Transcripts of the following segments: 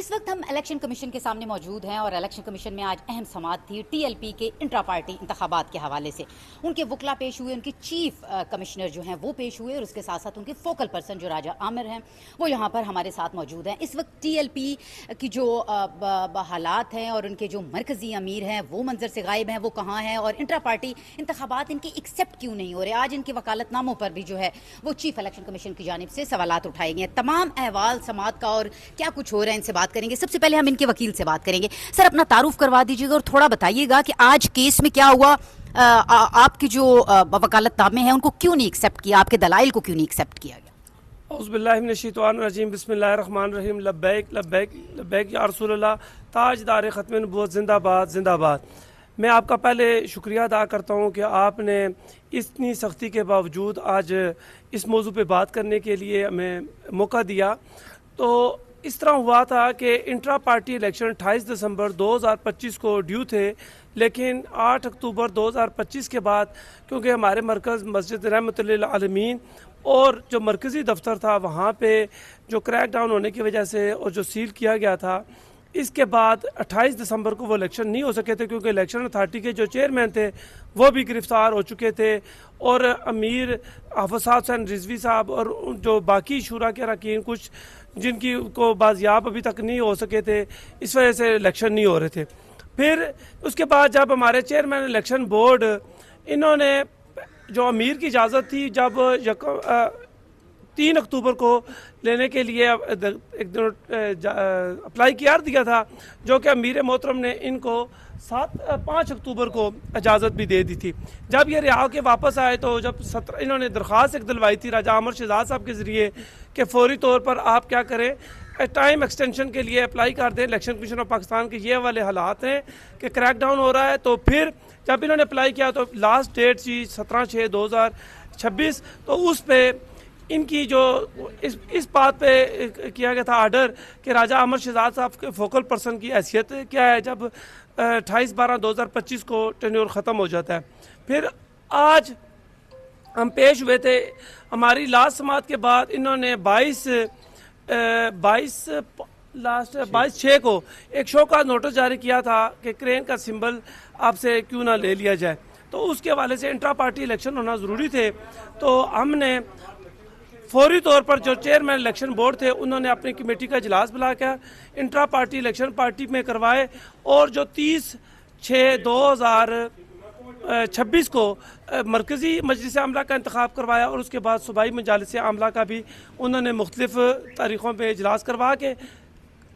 इस वक्त हम इलेक्शन कमीशन के सामने मौजूद हैं और इलेक्शन कमीशन में आज अहम समाअत थी टीएलपी के इंट्रा पार्टी इंतखाबात के हवाले से। उनके वकला पेश हुए, उनके चीफ कमिश्नर जो हैं वो पेश हुए और उसके साथ साथ उनके फोकल पर्सन जो राजा आमिर हैं वो यहाँ पर हमारे साथ मौजूद हैं। इस वक्त टीएलपी की जो हालात हैं और उनके जो मरकजी अमीर हैं वो मंजर से गायब हैं, वो कहाँ हैं और इंट्रा पार्टी इंतखाबात इनके एक्सेप्ट क्यों नहीं हो रहे। आज इनके वकालतनामों पर भी जो है वो चीफ इलेक्शन कमीशन की जानिब से सवालात उठाए गए। तमाम अहवाल समाअत का और क्या कुछ हो रहा है इनसे बात करेंगे। सबसे पहले हम इनके वकील से बात करेंगे। सर, अपना तारुफ करवा दीजिएगा और थोड़ा बताइएगा कि आज केस में क्या हुआ, आपकी जो वकालतनामे हैं उनको क्यों नहीं एक्सेप्ट किया, आपके दलाइल को क्यों नहीं एक्सेप्ट किया गया। औज़ुबिल्लाहि मिनश्शैतानिर्रजीम, बिस्मिल्लाहिर्रहमानिर्रहीम, लब्बैक लब्बैक लब्बैक या रसूलल्लाह, ताजदार ख़त्म नबूवत जिंदाबाद जिंदाबाद। मैं आपका पहले शुक्रिया अदा करता हूँ कि आपने इतनी सख्ती के बावजूद आज इस मौजू पे बात करने के लिए हमें मौका दिया। तो इस तरह हुआ था कि इंट्रा पार्टी इलेक्शन 28 दिसंबर 2025 को ड्यू थे, लेकिन 8 अक्टूबर 2025 के बाद क्योंकि हमारे मरकज़ मस्जिद रहमतुल्लिल आलमीन और जो मरकज़ी दफ्तर था वहाँ पे जो क्रैक डाउन होने की वजह से और जो सील किया गया था, इसके बाद 28 दिसंबर को वो इलेक्शन नहीं हो सके थे क्योंकि इलेक्शन अथॉरिटी के जो चेयरमैन थे वो भी गिरफ्तार हो चुके थे और अमीर आफसाद हुसैन रिजवी साहब और जो बाकी शुरा के अरकान कुछ जिनकी को बाजियाब अभी तक नहीं हो सके थे, इस वजह से इलेक्शन नहीं हो रहे थे। फिर उसके बाद जब हमारे चेयरमैन इलेक्शन बोर्ड इन्होंने जो अमीर की इजाज़त थी जब 3 अक्टूबर को लेने के लिए एक दिन अप्लाई किया दिया था, जो कि अमीर मोहतरम ने इनको 5 अक्टूबर को इजाज़त भी दे दी थी। जब ये रिहा के वापस आए तो जब इन्होंने दरख्वास्त एक दिलवाई थी राजा आमिर शहजाद साहब के ज़रिए कि फौरी तौर पर आप क्या करें, टाइम एक्सटेंशन के लिए अप्लाई कर दें। इलेक्शन कमीशन ऑफ पाकिस्तान के ये वाले हालात हैं कि क्रैक डाउन हो रहा है। तो फिर जब इन्होंने अप्लाई किया तो लास्ट डेट थी 17/6/2026, तो उस पर इनकी जो इस बात पे किया गया था आर्डर कि राजा आमिर शहजाद साहब के फोकल पर्सन की हैसियत क्या है जब 28/12/2025 को टेन्योर ख़त्म हो जाता है। फिर आज हम पेश हुए थे, हमारी लास्ट समाअत के बाद इन्होंने 22/6 को एक शो का नोटिस जारी किया था कि क्रेन का सिंबल आपसे क्यों ना ले लिया जाए। तो उसके हवाले से इंट्रा पार्टी इलेक्शन होना ज़रूरी थे। तो हमने फौरी तौर पर जो चेयरमैन इलेक्शन बोर्ड थे उन्होंने अपनी कमेटी का इजलास बुलाकर इंट्रा पार्टी इलेक्शन पार्टी में करवाए और जो 30/6/2026 को मरकज़ी मजलिस आमला का इंतखाब करवाया और उसके बाद सूबाई मजालिस आमला का भी उन्होंने मुख्तलिफ तारीख़ों पर इजलास करवा के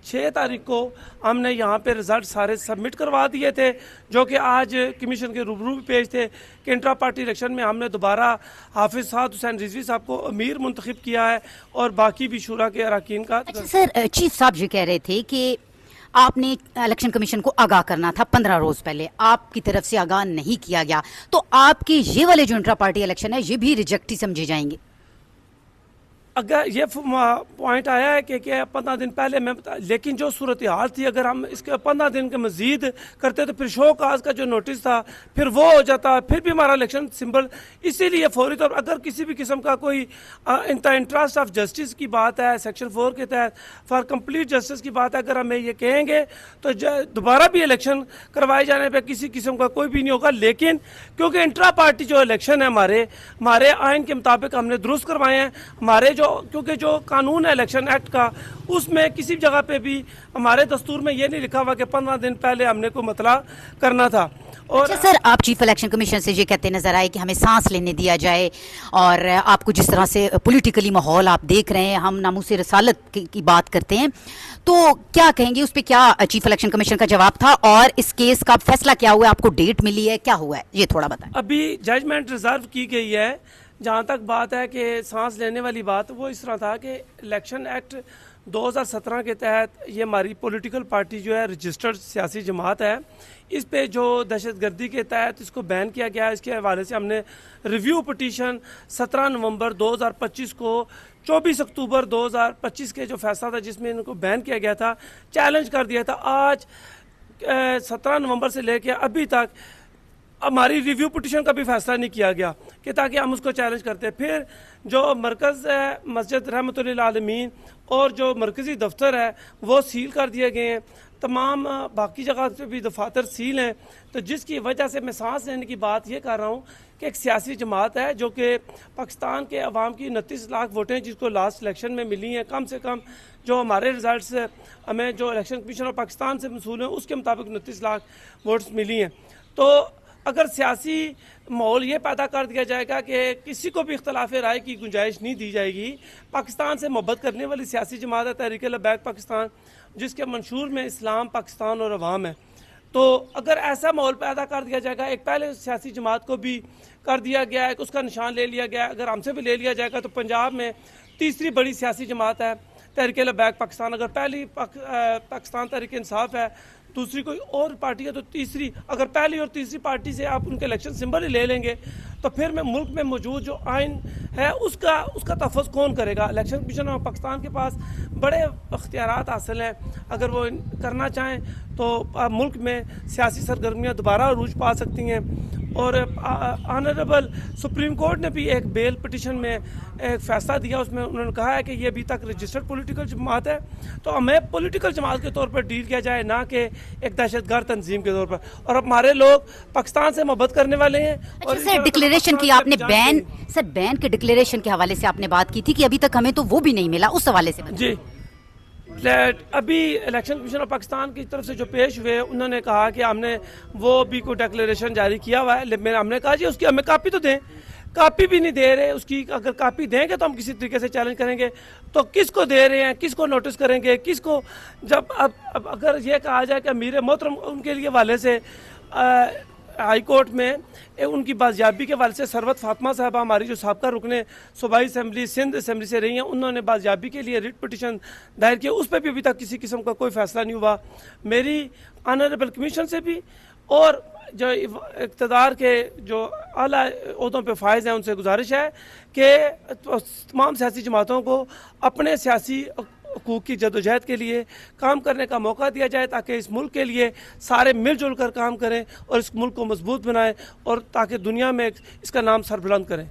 6 तारीख को हमने यहाँ पे रिज़ल्ट सारे सबमिट करवा दिए थे, जो कि आज कमीशन के रूबरू भी पेश थे कि इंट्रा पार्टी इलेक्शन में हमने दोबारा हाफिज़ हुसैन रिजवी साहब को अमीर मुंतखब किया है और बाकी भी शुरा के अरकान का। अच्छा सर, चीफ साहब ये कह रहे थे कि आपने इलेक्शन कमीशन को आगाह करना था 15 रोज पहले, आपकी तरफ से आगाह नहीं किया गया, तो आपके ये वाले जो इंट्रा पार्टी इलेक्शन है ये भी रिजेक्ट ही समझे जाएंगे। अगर ये पॉइंट आया है कि 15 दिन पहले मैं लेकिन जो सूरत हाल थी अगर हम इसके 15 दिन के मजीद करते तो फिर शो काज का जो नोटिस था फिर वो हो जाता, फिर भी हमारा इलेक्शन सिंबल। इसीलिए फौरी तौर पर अगर किसी भी किस्म का कोई इंटरेस्ट ऑफ जस्टिस की बात है, सेक्शन 4 के तहत फॉर कंप्लीट जस्टिस की बात है, अगर हमें ये कहेंगे तो दोबारा भी इलेक्शन करवाए जाने पर किसी किस्म का कोई भी नहीं होगा। लेकिन क्योंकि इंट्रा पार्टी जो इलेक्शन है हमारे आइन के मुताबिक हमने दुरुस्त करवाए हैं। हमारे क्योंकि जो कानून है इलेक्शन एक्ट का उसमें किसी जगह पे भी हमारे दस्तूर में ये नहीं लिखा हुआ कि 15 दिन पहले हमने को मतला करना था। और अच्छा सर, आप चीफ इलेक्शन कमीशन से ये कहते नजर आए कि हमें सांस लेने दिया जाए और आपको जिस तरह से पॉलिटिकली माहौल आप देख रहे हैं, हम नामूस रसालत की बात करते हैं, तो क्या कहेंगे उस पर? क्या चीफ इलेक्शन कमीशन का जवाब था और इस केस का फैसला क्या हुआ है? आपको डेट मिली है, क्या हुआ है, ये थोड़ा बताएं। अभी जजमेंट रिजर्व की गई है। जहाँ तक बात है कि सांस लेने वाली बात, वो इस तरह था कि इलेक्शन एक्ट 2017 के तहत ये हमारी पॉलिटिकल पार्टी जो है रजिस्टर्ड सियासी जमात है, इस पे जो दहशतगर्दी के तहत इसको बैन किया गया है, इसके हवाले से हमने रिव्यू पटिशन 17 नवंबर 2025 को 24 अक्टूबर 2025 के जो फैसला था जिसमें इनको बैन किया गया था, चैलेंज कर दिया था। आज 17 नवंबर से लेकर अभी तक हमारी रिव्यू पिटिशन का भी फैसला नहीं किया गया कि ताकि हम उसको चैलेंज करते हैं। फिर जो मरकज़ है मस्जिद रहमतुल्लिल आलमीन और जो मरकज़ी दफ्तर है वो सील कर दिए गए हैं, तमाम बाकी जगह पे भी दफातर सील हैं। तो जिसकी वजह से मैं सांस लेने की बात ये कर रहा हूँ कि एक सियासी जमात है जो कि पाकिस्तान के अवाम की 29 लाख वोटें जिसको लास्ट इलेक्शन में मिली हैं, कम से कम जो हमारे रिजल्ट्स हमें जो इलेक्शन कमीशन ऑफ पाकिस्तान से मसूल हैं उसके मुताबिक 29 लाख वोट्स मिली हैं। तो अगर सियासी माहौल ये पैदा कर दिया जाएगा कि किसी को भी इख्तलाफ राय की गुंजाइश नहीं दी जाएगी, पाकिस्तान से मोहब्बत करने वाली सियासी जमात है तहरीक लब्बैक पाकिस्तान, जिसके मंशूर में इस्लाम, पाकिस्तान और अवाम है, तो अगर ऐसा माहौल पैदा कर दिया जाएगा, एक पहले सियासी जमात को भी कर दिया गया है, उसका निशान ले लिया गया है, अगर हमसे भी ले लिया जाएगा तो पंजाब में तीसरी बड़ी सियासी जमात है तहरीक लब्बैक पाकिस्तान। अगर पहली पाकिस्तान तहरीक इंसाफ है, दूसरी कोई और पार्टी है तो तीसरी, अगर पहली और तीसरी पार्टी से आप उनके इलेक्शन सिंबल ही ले लेंगे तो फिर में मुल्क में मौजूद जो आइन है उसका तहफ़्फ़ुज़ कौन करेगा। इलेक्शन कमीशन ऑफ पाकिस्तान के पास बड़े अख्तियारात हासिल हैं, अगर वो करना चाहें तो मुल्क में सियासी सरगर्मियाँ दोबारा अरूज पा सकती हैं। और ऑनरेबल सुप्रीम कोर्ट ने भी एक बेल पिटिशन में एक फ़ैसला दिया, उसमें उन्होंने कहा है कि ये अभी तक रजिस्टर्ड पॉलिटिकल जमात है, तो हमें पॉलिटिकल जमात के तौर पर डील किया जाए, ना कि एक दहशतगर्द तंजीम के तौर पर। और अब हमारे लोग पाकिस्तान से मोहब्बत करने वाले हैं। अच्छा सर, डिक्लेरेशन की आपने बैन के डिक्लेरेशन के हवाले से आपने बात की थी कि अभी तक हमें तो वो भी नहीं मिला, उस हवाले से जी। अभी इलेक्शन कमीशन ऑफ पाकिस्तान की तरफ से जो पेश हुए उन्होंने कहा कि हमने वो भी कोई डिक्लेरेशन जारी किया हुआ है, हमने कहा जी उसकी हमें कापी तो दें, कापी भी नहीं दे रहे उसकी। अगर कापी देंगे तो हम किसी तरीके से चैलेंज करेंगे, तो किसको दे रहे हैं, किसको नोटिस करेंगे, किसको। जब अब अगर ये कहा जाए कि अमीर मोहतरम उनके लिए वाले से हाई कोर्ट में उनकी बाजियाबी के वाले से सरवत फातिमा साहबा हमारी जो साबका रुकने सूबाई असम्बली सिंध असम्बली से रही हैं, उन्होंने बाजियाबी के लिए रिट पिटिशन दायर किया, उस पर भी अभी तक किसी किस्म का कोई फैसला नहीं हुआ। मेरी ऑनरेबल कमीशन से भी और जो इक़्तिदार के जो आला ओहदों पे फायज हैं उनसे गुजारिश है कि तमाम सियासी जमातों को अपने सियासी हकूक़ की जदोजहद के लिए काम करने का मौका दिया जाए, ताकि इस मुल्क के लिए सारे मिलजुल कर काम करें और इस मुल्क को मजबूत बनाएं और ताकि दुनिया में इसका नाम सरबुलंद करें।